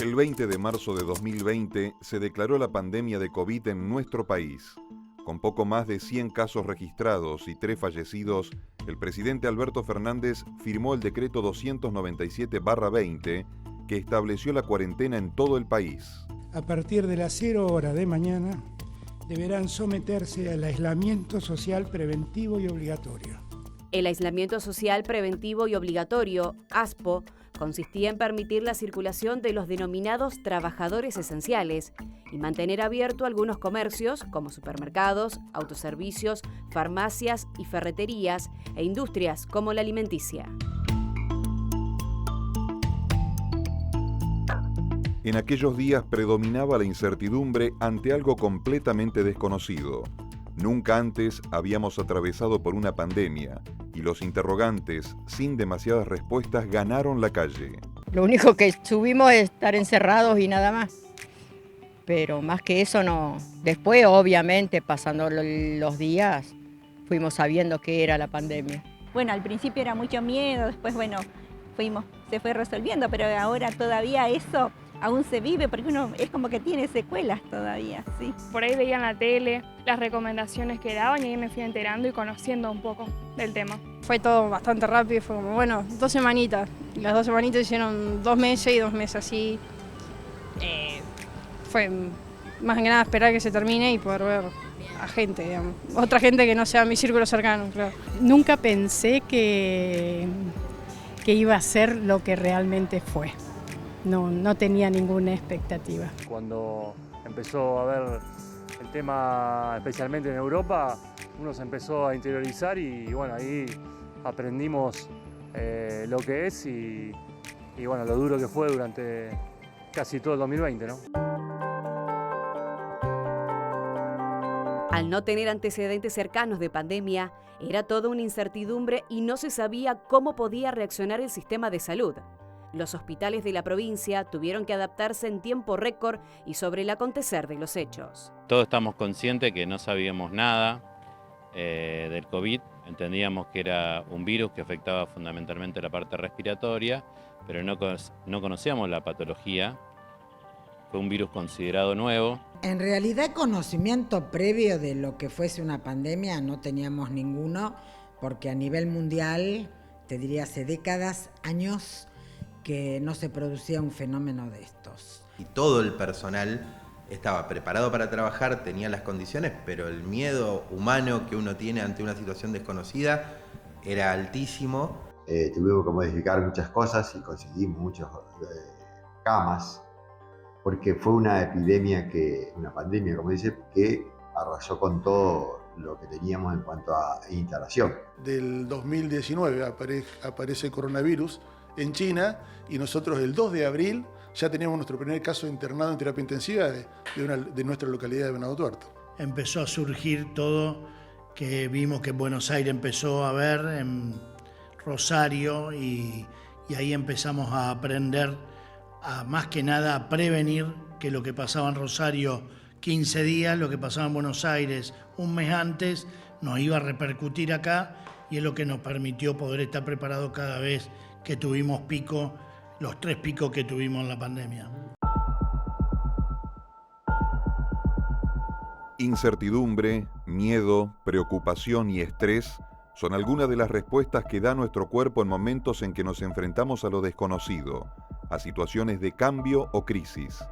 El 20 de marzo de 2020 se declaró la pandemia de COVID en nuestro país. Con poco más de 100 casos registrados y 3 fallecidos, el presidente Alberto Fernández firmó el decreto 297/20 que estableció la cuarentena en todo el país. A partir de las 0 horas de mañana, deberán someterse al aislamiento social preventivo y obligatorio. El aislamiento social preventivo y obligatorio, ASPO, consistía en permitir la circulación de los denominados trabajadores esenciales y mantener abierto algunos comercios como supermercados, autoservicios, farmacias y ferreterías e industrias como la alimenticia. En aquellos días predominaba la incertidumbre ante algo completamente desconocido. Nunca antes habíamos atravesado por una pandemia y los interrogantes, sin demasiadas respuestas, ganaron la calle. Lo único que subimos es estar encerrados y nada más. Pero más que eso no. Después, obviamente, pasando los días, fuimos sabiendo qué era la pandemia. Bueno, al principio era mucho miedo, después, se fue resolviendo, pero ahora todavía eso aún se vive porque uno es como que tiene secuelas todavía, sí. Por ahí veía en la tele las recomendaciones que daban y ahí me fui enterando y conociendo un poco del tema. Fue todo bastante rápido, fue como, 2 semanitas. Y las 2 semanitas hicieron 2 meses y 2 meses así. Fue más que nada esperar que se termine y poder ver a gente, digamos. Otra gente que no sea mi círculo cercano, claro. Nunca pensé que iba a ser lo que realmente fue. No tenía ninguna expectativa. Cuando empezó a ver el tema, especialmente en Europa, uno se empezó a interiorizar y bueno, ahí aprendimos lo que es y bueno, lo duro que fue durante casi todo el 2020, ¿no? Al no tener antecedentes cercanos de pandemia, era toda una incertidumbre y no se sabía cómo podía reaccionar el sistema de salud. Los hospitales de la provincia tuvieron que adaptarse en tiempo récord y sobre el acontecer de los hechos. Todos estamos conscientes que no sabíamos nada del COVID. Entendíamos que era un virus que afectaba fundamentalmente la parte respiratoria, pero no conocíamos la patología. Fue un virus considerado nuevo. En realidad, conocimiento previo de lo que fuese una pandemia no teníamos ninguno, porque a nivel mundial, te diría hace décadas, años, que no se producía un fenómeno de estos. Y todo el personal estaba preparado para trabajar, tenía las condiciones, pero el miedo humano que uno tiene ante una situación desconocida era altísimo. Tuvimos que modificar muchas cosas y conseguimos muchas camas, porque fue una epidemia, una pandemia, como dice, que arrasó con todo lo que teníamos en cuanto a instalación. Del 2019 aparece el coronavirus en China y nosotros el 2 de abril ya teníamos nuestro primer caso internado en terapia intensiva de nuestra localidad de Venado Tuerto. Empezó a surgir todo, que vimos que Buenos Aires empezó a ver en Rosario y ahí empezamos a aprender a más que nada a prevenir que lo que pasaba en Rosario 15 días, lo que pasaba en Buenos Aires un mes antes, nos iba a repercutir acá y es lo que nos permitió poder estar preparados cada vez que tuvimos pico, los 3 picos que tuvimos en la pandemia. Incertidumbre, miedo, preocupación y estrés son algunas de las respuestas que da nuestro cuerpo en momentos en que nos enfrentamos a lo desconocido, a situaciones de cambio o crisis.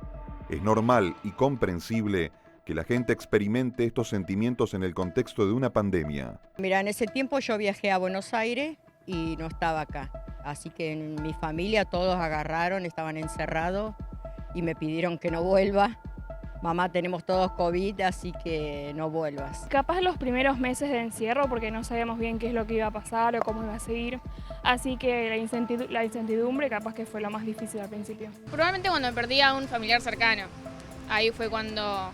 Es normal y comprensible que la gente experimente estos sentimientos en el contexto de una pandemia. Mira, en ese tiempo yo viajé a Buenos Aires y no estaba acá. Así que en mi familia todos agarraron, estaban encerrados y me pidieron que no vuelva. Mamá, tenemos todos COVID, así que no vuelvas. Capaz los primeros meses de encierro, porque no sabíamos bien qué es lo que iba a pasar o cómo iba a seguir. Así que la incertidumbre capaz que fue lo más difícil al principio. Probablemente cuando perdí a un familiar cercano. Ahí fue cuando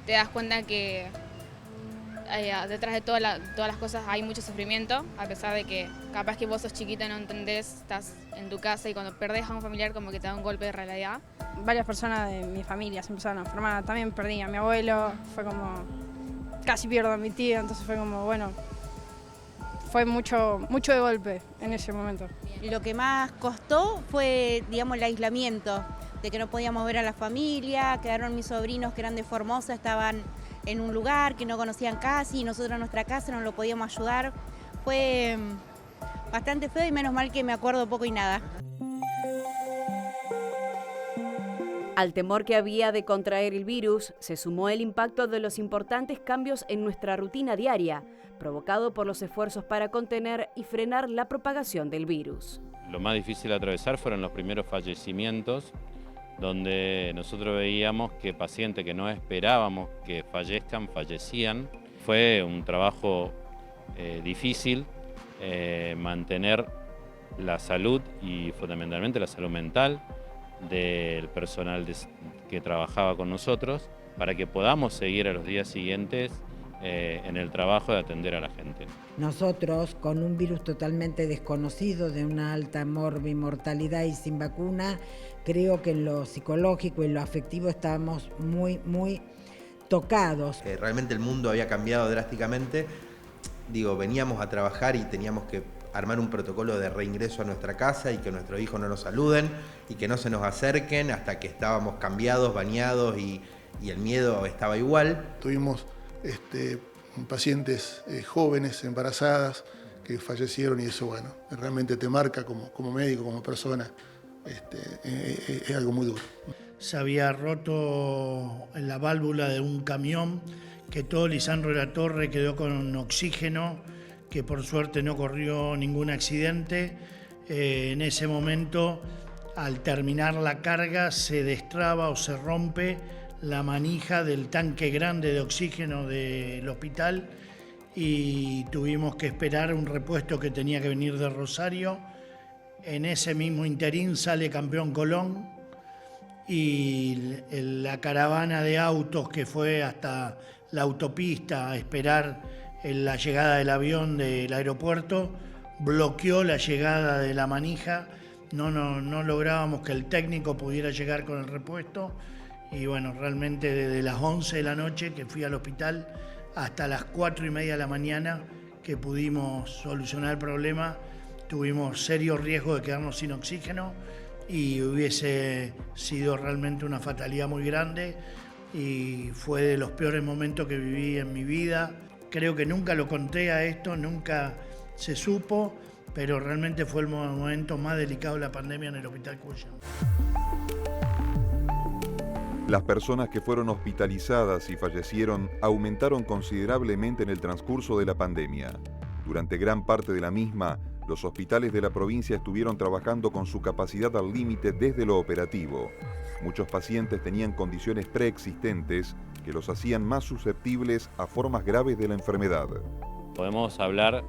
te das cuenta que detrás de todas las cosas hay mucho sufrimiento, a pesar de que capaz que vos sos chiquita, no entendés, estás en tu casa y cuando perdés a un familiar como que te da un golpe de realidad. Varias personas de mi familia se empezaron a enfermar, también perdí a mi abuelo, fue como, casi pierdo a mi tía, entonces fue como, fue mucho de golpe en ese momento. Lo que más costó fue, digamos, el aislamiento, de que no podíamos ver a la familia, quedaron mis sobrinos que eran de Formosa, estaban en un lugar que no conocían casi, y nosotros en nuestra casa no lo podíamos ayudar. Fue bastante feo y menos mal que me acuerdo poco y nada. Al temor que había de contraer el virus, se sumó el impacto de los importantes cambios en nuestra rutina diaria, provocado por los esfuerzos para contener y frenar la propagación del virus. Lo más difícil de atravesar fueron los primeros fallecimientos, donde nosotros veíamos que pacientes que no esperábamos que fallezcan, fallecían. Fue un trabajo difícil mantener la salud y fundamentalmente la salud mental del personal que trabajaba con nosotros para que podamos seguir a los días siguientes en el trabajo de atender a la gente. Nosotros, con un virus totalmente desconocido, de una alta mortalidad y sin vacuna, creo que en lo psicológico y en lo afectivo estábamos muy tocados. Realmente el mundo había cambiado drásticamente. Veníamos a trabajar y teníamos que armar un protocolo de reingreso a nuestra casa y que nuestros hijos no nos saluden y que no se nos acerquen hasta que estábamos cambiados, bañados y el miedo estaba igual. Tuvimos pacientes jóvenes, embarazadas, que fallecieron, y eso, bueno, realmente te marca como médico, como persona. Es algo muy duro. Se había roto la válvula de un camión, que todo Lisandro de la Torre quedó con oxígeno, que por suerte no corrió ningún accidente. En ese momento, al terminar la carga, se destraba o se rompe la manija del tanque grande de oxígeno del hospital y tuvimos que esperar un repuesto que tenía que venir de Rosario. En ese mismo interín sale Campeón Colón y la caravana de autos que fue hasta la autopista a esperar la llegada del avión del aeropuerto bloqueó la llegada de la manija. No lográbamos que el técnico pudiera llegar con el repuesto. Y bueno, realmente desde las 11 de la noche que fui al hospital hasta las 4:30 de la mañana que pudimos solucionar el problema, tuvimos serio riesgo de quedarnos sin oxígeno y hubiese sido realmente una fatalidad muy grande y fue de los peores momentos que viví en mi vida. Creo que nunca lo conté a esto, nunca se supo, pero realmente fue el momento más delicado de la pandemia en el Hospital Cuyo. Las personas que fueron hospitalizadas y fallecieron aumentaron considerablemente en el transcurso de la pandemia. Durante gran parte de la misma, los hospitales de la provincia estuvieron trabajando con su capacidad al límite desde lo operativo. Muchos pacientes tenían condiciones preexistentes que los hacían más susceptibles a formas graves de la enfermedad. Podemos hablar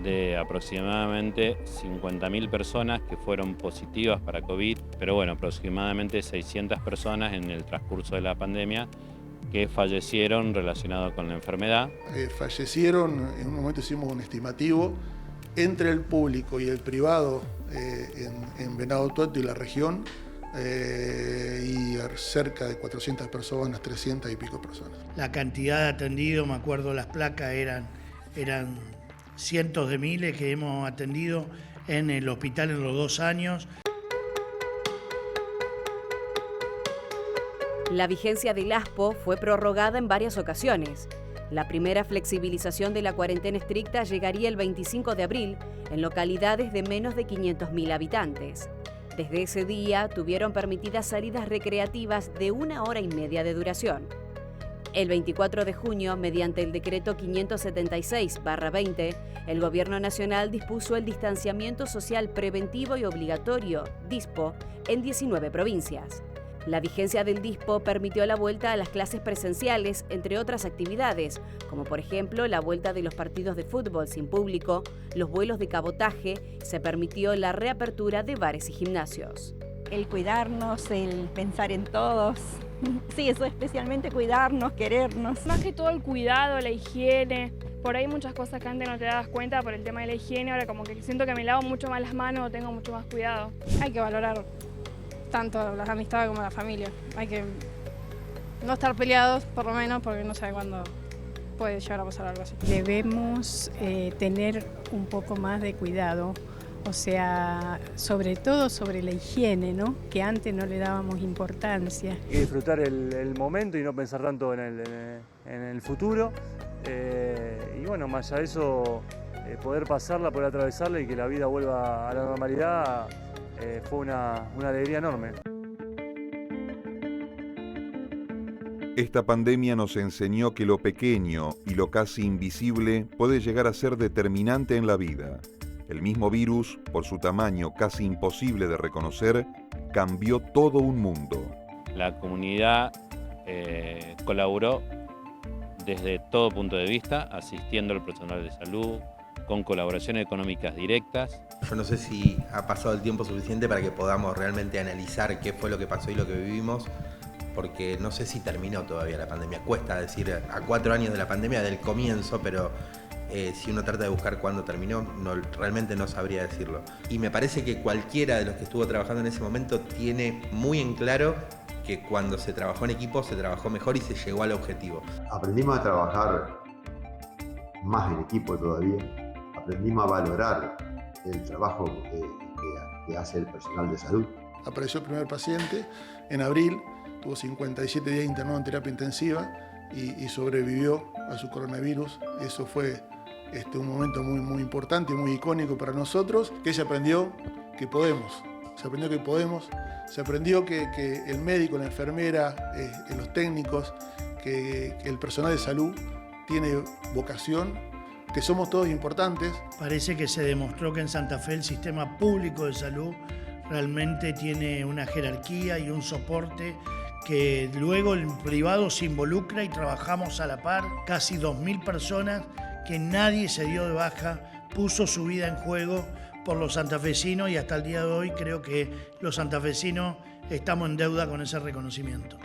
de aproximadamente 50.000 personas que fueron positivas para COVID, pero bueno, aproximadamente 600 personas en el transcurso de la pandemia que fallecieron relacionados con la enfermedad. Fallecieron, en un momento hicimos un estimativo, entre el público y el privado en Venado Tuerto y la región, y cerca de 400 personas, 300 y pico personas. La cantidad de atendidos, me acuerdo, las placas eran cientos de miles que hemos atendido en el hospital en los 2 años. La vigencia del ASPO fue prorrogada en varias ocasiones. La primera flexibilización de la cuarentena estricta llegaría el 25 de abril en localidades de menos de 500.000 habitantes. Desde ese día tuvieron permitidas salidas recreativas de 1 hora y media de duración. El 24 de junio, mediante el decreto 576/20, el Gobierno Nacional dispuso el distanciamiento social preventivo y obligatorio, DISPO, en 19 provincias. La vigencia del DISPO permitió la vuelta a las clases presenciales, entre otras actividades, como por ejemplo la vuelta de los partidos de fútbol sin público, los vuelos de cabotaje, se permitió la reapertura de bares y gimnasios. El cuidarnos, el pensar en todos. Sí, eso especialmente cuidarnos, querernos. Más que todo el cuidado, la higiene. Por ahí muchas cosas que antes no te dabas cuenta por el tema de la higiene, ahora como que siento que me lavo mucho más las manos, tengo mucho más cuidado. Hay que valorar tanto las amistades como la familia. Hay que no estar peleados, por lo menos, porque no sabe cuándo puede llegar a pasar algo así. Debemos tener un poco más de cuidado O sea, sobre todo sobre la higiene, ¿no? Que antes no le dábamos importancia. Hay que disfrutar el momento y no pensar tanto en el futuro. Y bueno, más allá de eso, poder pasarla, poder atravesarla y que la vida vuelva a la normalidad fue una alegría enorme. Esta pandemia nos enseñó que lo pequeño y lo casi invisible puede llegar a ser determinante en la vida. El mismo virus, por su tamaño casi imposible de reconocer, cambió todo un mundo. La comunidad colaboró desde todo punto de vista, asistiendo al personal de salud, con colaboraciones económicas directas. Yo no sé si ha pasado el tiempo suficiente para que podamos realmente analizar qué fue lo que pasó y lo que vivimos, porque no sé si terminó todavía la pandemia. Cuesta decir a 4 años de la pandemia, del comienzo, pero si uno trata de buscar cuándo terminó, realmente no sabría decirlo. Y me parece que cualquiera de los que estuvo trabajando en ese momento tiene muy en claro que cuando se trabajó en equipo se trabajó mejor y se llegó al objetivo. Aprendimos a trabajar más en equipo todavía, aprendimos a valorar el trabajo que hace el personal de salud. Apareció el primer paciente en abril, tuvo 57 días internado en terapia intensiva y sobrevivió a su coronavirus. Eso fue un momento muy importante y muy icónico para nosotros, que se aprendió que podemos. Se aprendió que podemos, se aprendió que el médico, la enfermera, los técnicos, que el personal de salud tiene vocación, que somos todos importantes. Parece que se demostró que en Santa Fe el sistema público de salud realmente tiene una jerarquía y un soporte que luego el privado se involucra y trabajamos a la par. Casi 2.000 personas que nadie se dio de baja, puso su vida en juego por los santafesinos y hasta el día de hoy creo que los santafesinos estamos en deuda con ese reconocimiento.